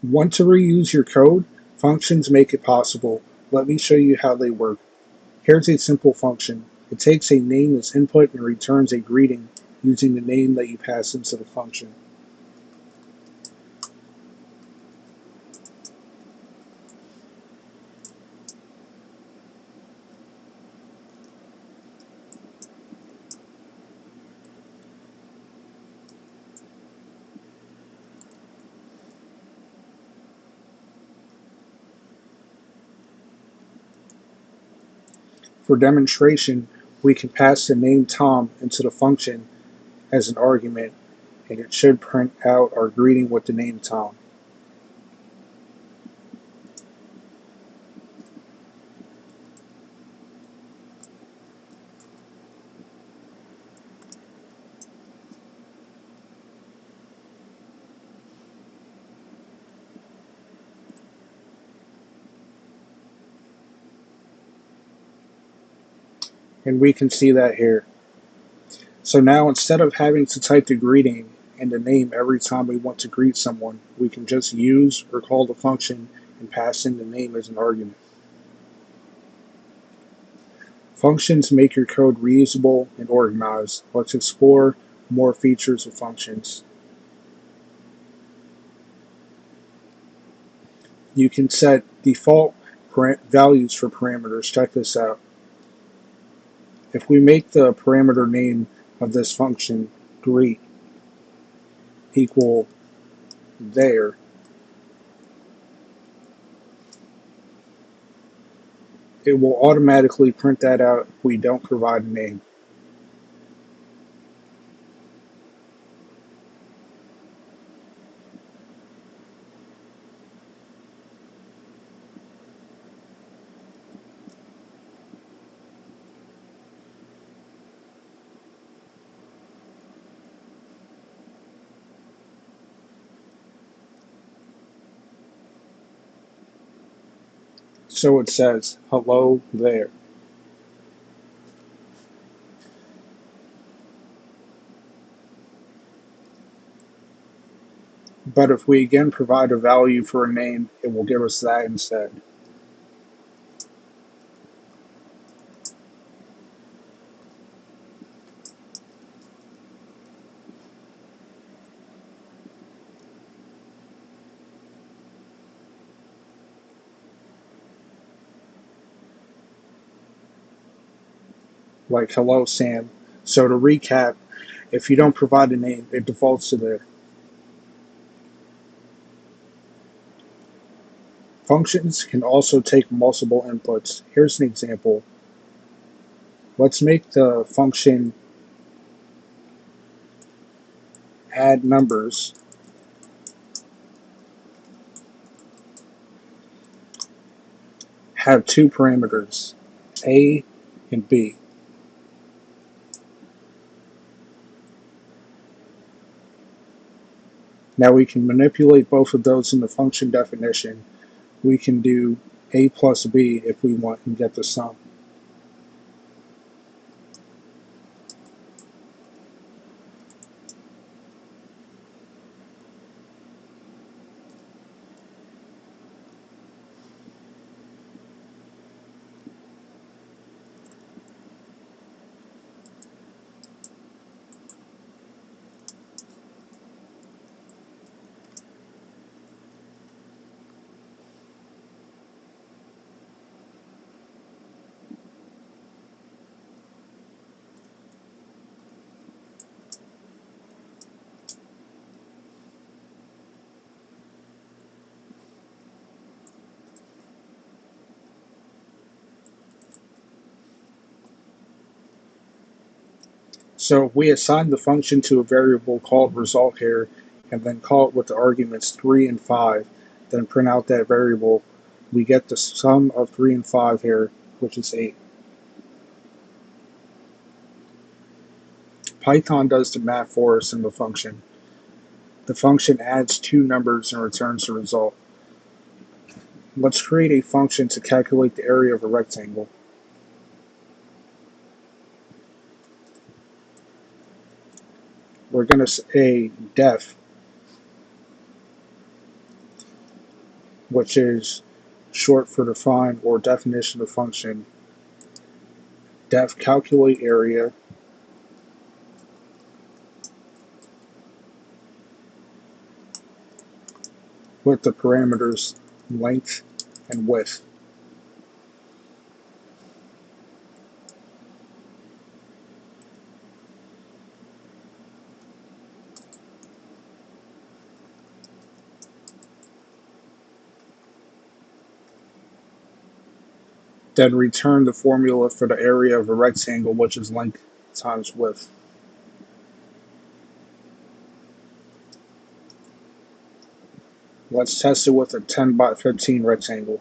Want to reuse your code? Functions make it possible. Let me show you how they work. Here's a simple function. It takes a name as input and returns a greeting using the name that you pass into the function. For demonstration, we can pass the name Tom into the function as an argument, and it should print out our greeting with the name Tom. And we can see that here. So now instead of having to type the greeting and the name every time we want to greet someone, we can just use or call the function and pass in the name as an argument. Functions make your code reusable and organized. Let's explore more features of functions. You can set default values for parameters. Check this out. If we make the parameter name of this function greet equal there, it will automatically print that out if we don't provide a name. So it says, hello there. But if we again provide a value for a name, it will give us that instead. Like hello Sam. So to recap, if you don't provide a name, it defaults to there. Functions can also take multiple inputs. Here's an example. Let's make the function add numbers have two parameters, A and B. Now we can manipulate both of those in the function definition. We can do A plus B if we want and get the sum. So if we assign the function to a variable called result here, and then call it with the arguments 3 and 5, then print out that variable, we get the sum of 3 and 5 here, which is 8. Python does the math for us in the function. The function adds two numbers and returns the result. Let's create a function to calculate the area of a rectangle. We're going to say def which is short for define or definition of function. Def calculate area, with the parameters length and width. Then return the formula for the area of a rectangle, which is length times width. Let's test it with a 10 by 15 rectangle.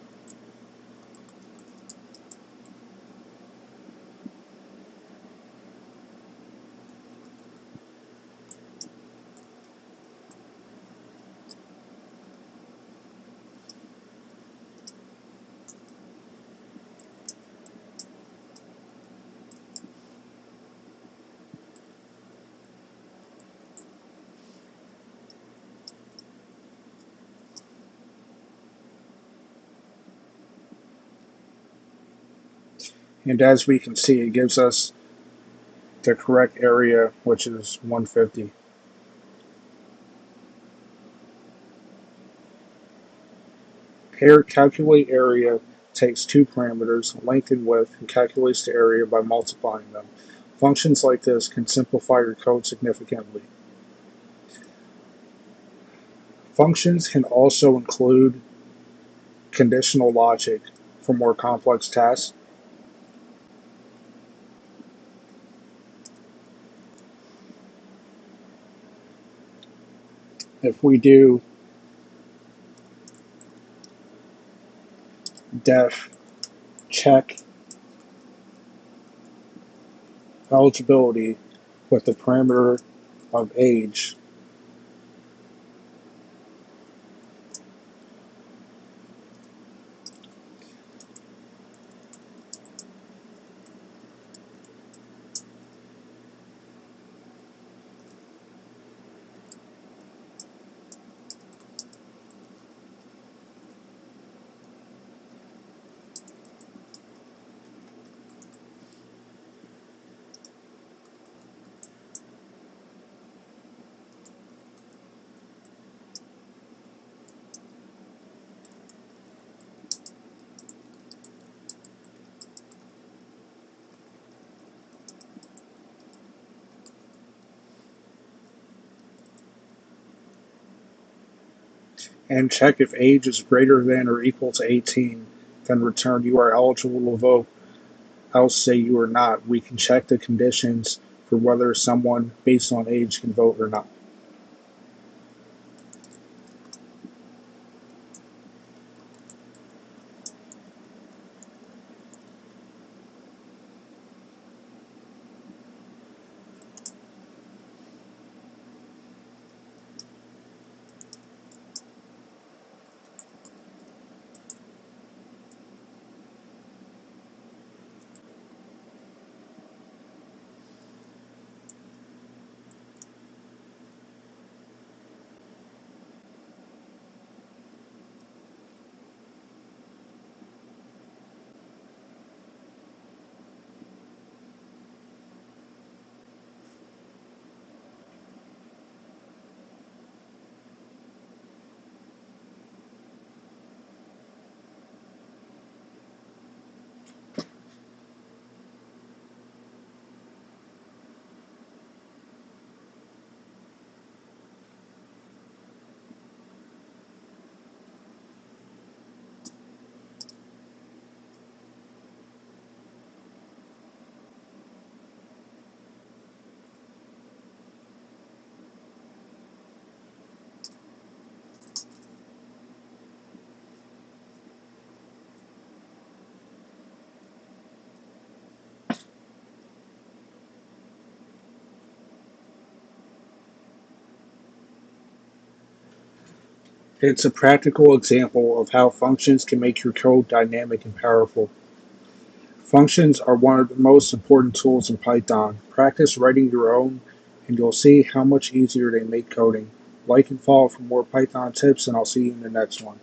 And as we can see, it gives us the correct area, which is 150. Here, calculate area takes two parameters, length and width, and calculates the area by multiplying them. Functions like this can simplify your code significantly. Functions can also include conditional logic for more complex tasks. If we do def check eligibility with the parameter of age, and check if age is greater than or equal to 18, then return you are eligible to vote, else say you are not. We can check the conditions for whether someone based on age can vote or not. It's a practical example of how functions can make your code dynamic and powerful. Functions are one of the most important tools in Python. Practice writing your own, and you'll see how much easier they make coding. Like and follow for more Python tips, and I'll see you in the next one.